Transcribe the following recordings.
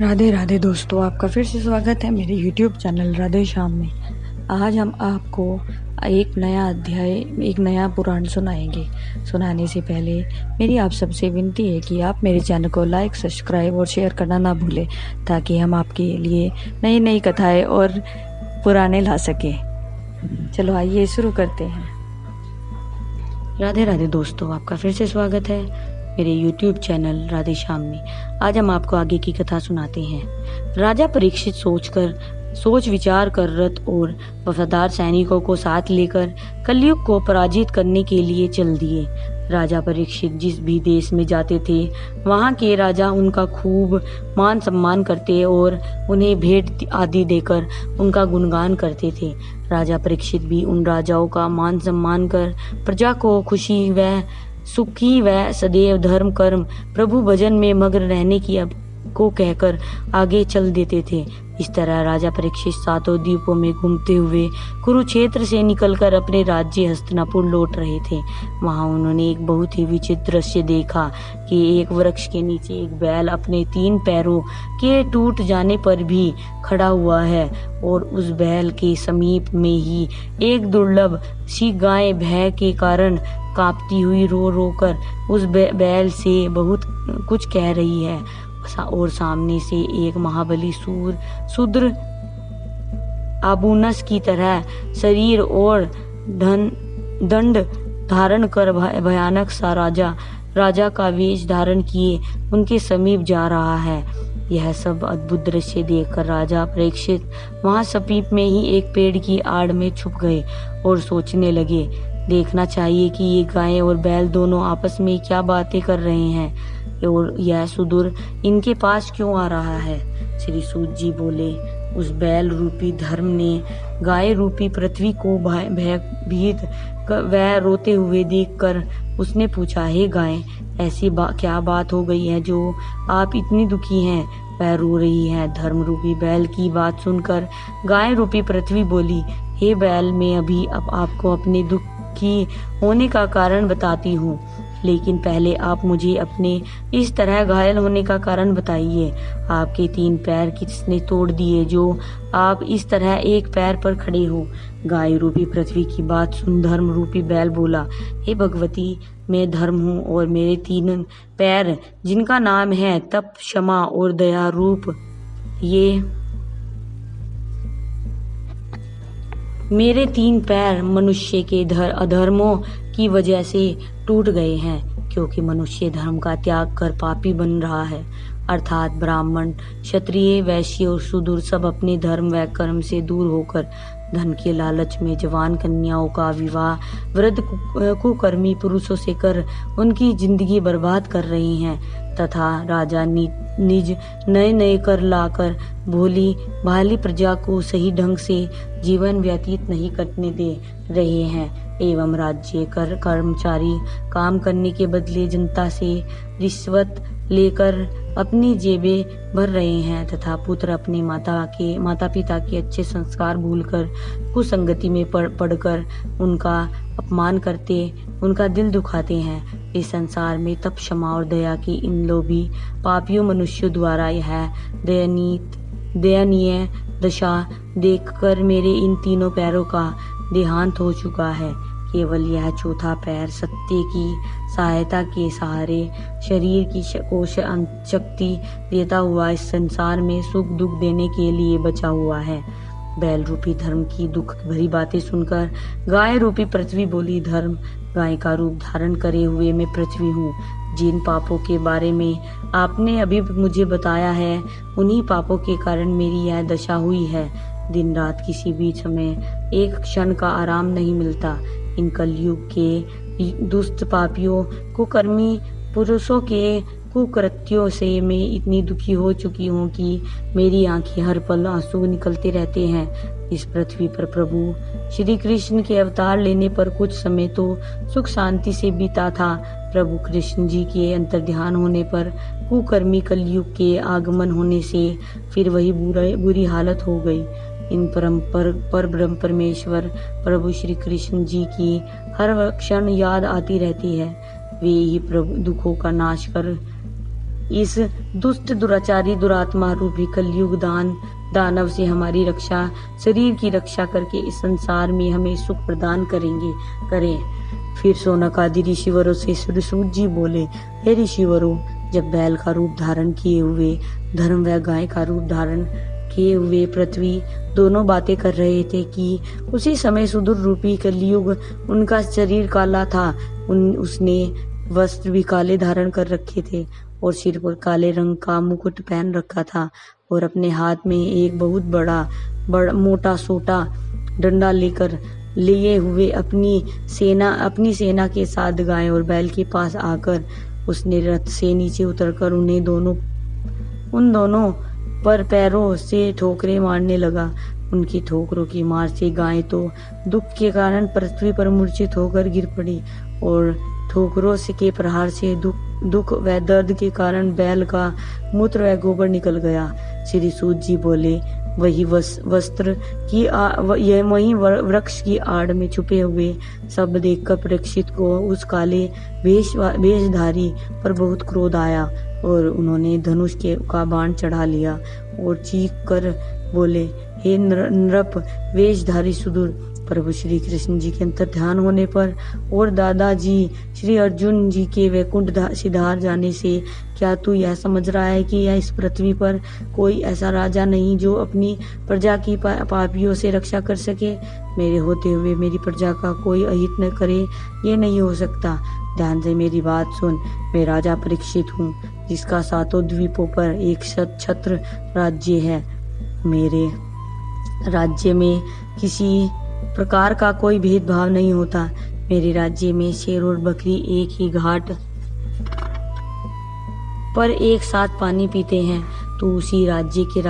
राधे राधे दोस्तों, आपका फिर से स्वागत है मेरे YouTube चैनल राधे श्याम में। आज हम आपको एक नया अध्याय, एक नया पुराण सुनाएंगे। सुनाने से पहले मेरी आप सबसे विनती है कि आप मेरे चैनल को लाइक, सब्सक्राइब और शेयर करना ना भूलें, ताकि हम आपके लिए नई नई कथाएं और पुराने ला सकें। चलो आइए शुरू करते हैं। राधे राधे दोस्तों, आपका फिर से स्वागत है मेरे YouTube चैनल राधे श्याम में। आज हम आपको आगे की कथा सुनाते हैं। राजा परीक्षित सोच विचार कर रथ और वफादार सैनिकों को साथ लेकर कलयुग को पराजित करने के लिए चल दिए। राजा परीक्षित जिस भी देश में जाते थे, वहाँ के राजा उनका खूब मान सम्मान करते और उन्हें भेंट आदि देकर उनका गुणगान करते थे। राजा परीक्षित भी उन राजाओं का मान सम्मान कर प्रजा को खुशी व सुखी व सदैव धर्म कर्म प्रभु भजन में मग्न रहने की को कहकर आगे चल देते थे। इस तरह राजा परीक्षित सातों द्वीपों में घूमते हुए कुरुक्षेत्र से निकलकर अपने राज्य हस्तिनापुर लौट रहे थे। वहां उन्होंने एक बहुत ही विचित्र दृश्य देखा कि एक वृक्ष के नीचे एक बैल अपने 3 पैरों के टूट जाने पर भी खड़ा हुआ है और उस बैल के समीप में ही एक दुर्लभ सी गाय भय के कारण कांपती हुई रो रो कर उस बैल से बहुत कुछ कह रही है। और सामने से एक महाबली शूद्र आबूनस की तरह शरीर और दंड धारण कर भयानक सा राजा का वेश धारण किए उनके समीप जा रहा है। यह सब अद्भुत दृश्य देखकर राजा परीक्षित वहां समीप में ही एक पेड़ की आड़ में छुप गए और सोचने लगे, देखना चाहिए कि ये गाय और बैल दोनों आपस में क्या बातें कर रहे हैं और यह सुदूर इनके पास क्यों आ रहा है। श्री सूत जी बोले, उस बैल रूपी धर्म ने गाय रूपी पृथ्वी को भयभीत व रोते हुए देखकर उसने पूछा, हे गाय, ऐसी क्या बात हो गई है जो आप इतनी दुखी हैं, वह रो रही है। धर्म रूपी बैल की बात सुनकर गाय रूपी पृथ्वी बोली, हे बैल, मैं अभी आपको अपने दुख की होने का कारण बताती हूँ, लेकिन पहले आप मुझे अपने इस तरह घायल होने का कारण बताइए। आपके 3 पैर किसने तोड़ दिए जो आप इस तरह एक पैर पर खड़े हो। गाय रूपी पृथ्वी की बात सुन धर्म रूपी बैल बोला, हे भगवती, मैं धर्म हूँ और मेरे 3 पैर जिनका नाम है तप, क्षमा और दया रूप, ये मेरे 3 पैर मनुष्य के अधर्मों की वजह से टूट गए हैं, क्योंकि मनुष्य धर्म का त्याग कर पापी बन रहा है। अर्थात ब्राह्मण, क्षत्रिय, वैश्य और शूद्र सब अपने धर्म व कर्म से दूर होकर धन के लालच में जवान कन्याओं का विवाह वृद्ध कुकर्मी पुरुषों से कर उनकी जिंदगी बर्बाद कर रहे हैं, तथा राजा निज नए कर लाकर भोली भाली प्रजा को सही ढंग से जीवन व्यतीत नहीं करने दे रहे हैं, एवं राज्य कर कर्मचारी काम करने के बदले जनता से रिश्वत लेकर अपनी जेबें भर रहे हैं, तथा पुत्र अपने माता पिता के अच्छे संस्कार भूलकर कुसंगति में पड़कर उनका अपमान करते उनका दिल दुखाते हैं। इस संसार में तप, क्षमा और दया की इन लोभी पापियों मनुष्यों द्वारा यह दयनीय दशा देखकर मेरे इन 3 पैरों का देहांत हो चुका है। केवल यह चौथा पैर सत्य की सहायता के सहारे शरीर की शक्ति देता हुआ इस संसार में सुख दुख देने के लिए बचा हुआ है। बैल रूपी धर्म की दुख भरी बातें सुनकर गाय रूपी पृथ्वी बोली, धर्म गाय का रूप धारण करे हुए मैं पृथ्वी हूँ। जिन पापों के बारे में आपने अभी मुझे बताया है, उन्हीं पापों के कारण मेरी यह दशा हुई है। दिन रात किसी भी समय एक क्षण का आराम नहीं मिलता। इन कलयुग के दुष्ट पापियों को कर्मी पुरुषों के कुकृत्यों से मैं इतनी दुखी हो चुकी हूँ कि मेरी आंखें हर पल आंसू निकलते रहते हैं। इस पृथ्वी पर प्रभु श्री कृष्ण के अवतार लेने पर कुछ समय तो सुख शांति से बीता था। प्रभु कृष्ण जी के अंतर्ध्यान होने पर कुकर्मी कलयुग के आगमन होने से फिर वही बुरी हालत हो गई। इन पर ब्रह्म परमेश्वर प्रभु श्री कृष्ण जी की हर क्षण याद आती रहती है। वे ही प्रभु दुखों का नाश कर इस दुष्ट दुराचारी दुरात्मा रूपी कलयुग दानव से हमारी रक्षा, शरीर की रक्षा करके इस संसार में हमें सुख प्रदान करें। फिर शौनकादि ऋषिवरों से सूत जी बोले, हे ऋषिवरों, जब बैल का रूप धारण किए हुए धर्म व गाय का रूप धारण किए हुए पृथ्वी दोनों बातें कर रहे थे कि उसी समय सुदूर रूपी कलयुग, उनका शरीर काला था, उसने वस्त्र भी काले धारण कर रखे थे और सिर पर काले रंग का मुकुट पहन रखा था और अपने हाथ में एक बहुत बड़ा मोटा सोटा डंडा लिए हुए अपनी सेना के साथ गाय और बैल के पास आकर उसने रथ से नीचे उतरकर उन दोनों पर पैरों से ठोकरें मारने लगा। उनकी ठोकरों की मार से गाय तो दुख के कारण पृथ्वी पर मूर्छित होकर गिर पड़ी और ठोकरों से के प्रहार से दुख व दर्द के कारण बैल का मूत्र व गोबर निकल गया। श्री सूत जी बोले, वही वृक्ष की आड़ में छुपे हुए सब देखकर परीक्षित को उस काले वेशधारी पर बहुत क्रोध आया और उन्होंने धनुष का बाण चढ़ा लिया और चीख कर बोले, हे नृप वेशधारी सुदूर, प्रभु श्री कृष्ण जी के अंतर ध्यान होने पर और दादाजी श्री अर्जुन जी के वैकुंठ सिधार जाने से क्या तू यह समझ रहा है कि यह इस पृथ्वी पर कोई ऐसा राजा नहीं जो अपनी प्रजा की पापियों से रक्षा कर सके? मेरे होते हुए मेरी प्रजा का कोई अहित न करे, ये नहीं हो सकता। ध्यान से मेरी बात सुन। मैं राजा परीक्षित हूँ, जिसका सातों द्वीपों पर एक छत्र राज्य है। मेरे राज्य में किसी प्रकार का कोई भेदभाव नहीं होता। मेरे राज्य में शेर और बकरी एक ही घाट पर एक साथ पानी पीते हैं। तो उसी राजा के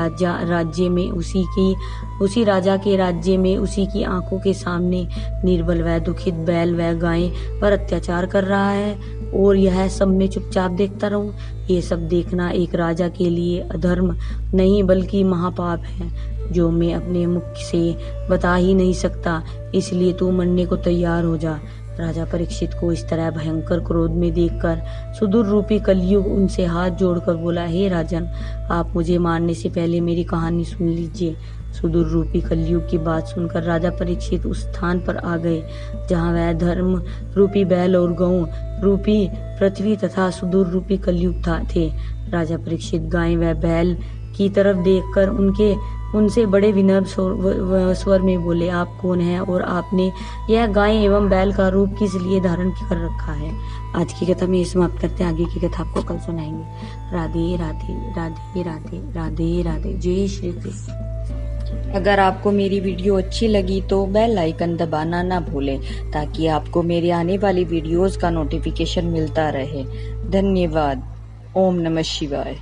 राज्य में उसी की आंखों के सामने निर्बल व दुखित बैल व गाय पर अत्याचार कर रहा है और यह सब मैं चुपचाप देखता रहूं? ये सब देखना एक राजा के लिए अधर्म नहीं बल्कि महापाप है, जो मैं अपने मुख से बता ही नहीं सकता। इसलिए तू मरने को तैयार हो जा। राजा परीक्षित को इस तरह भयंकर क्रोध में देखकर सुदूर रूपी कलयुग उनसे हाथ जोड़कर बोला, हे राजन, आप मुझे मारने से पहले मेरी कहानी सुन लीजिए। सुदूर रूपी कलयुग की बात सुनकर राजा परीक्षित उस स्थान पर आ गए जहाँ वह धर्म रूपी बैल और गौ रूपी पृथ्वी तथा सुदूर रूपी कलयुग थे। राजा परीक्षित गाय व बैल की तरफ देखकर उनसे बड़े विनम्र स्वर में बोले, आप कौन हैं और आपने यह गाय एवं बैल का रूप किस लिए धारण कर रखा है? आज की कथा में समाप्त करते हैं, आगे की कथा आपको कल सुनाएंगे। राधे राधे राधे राधे राधे राधे। जय श्री कृष्ण। अगर आपको मेरी वीडियो अच्छी लगी तो बेल आइकन दबाना ना भूलें, ताकि आपको मेरे आने वाली वीडियोस का नोटिफिकेशन मिलता रहे। धन्यवाद। ओम नमः शिवाय।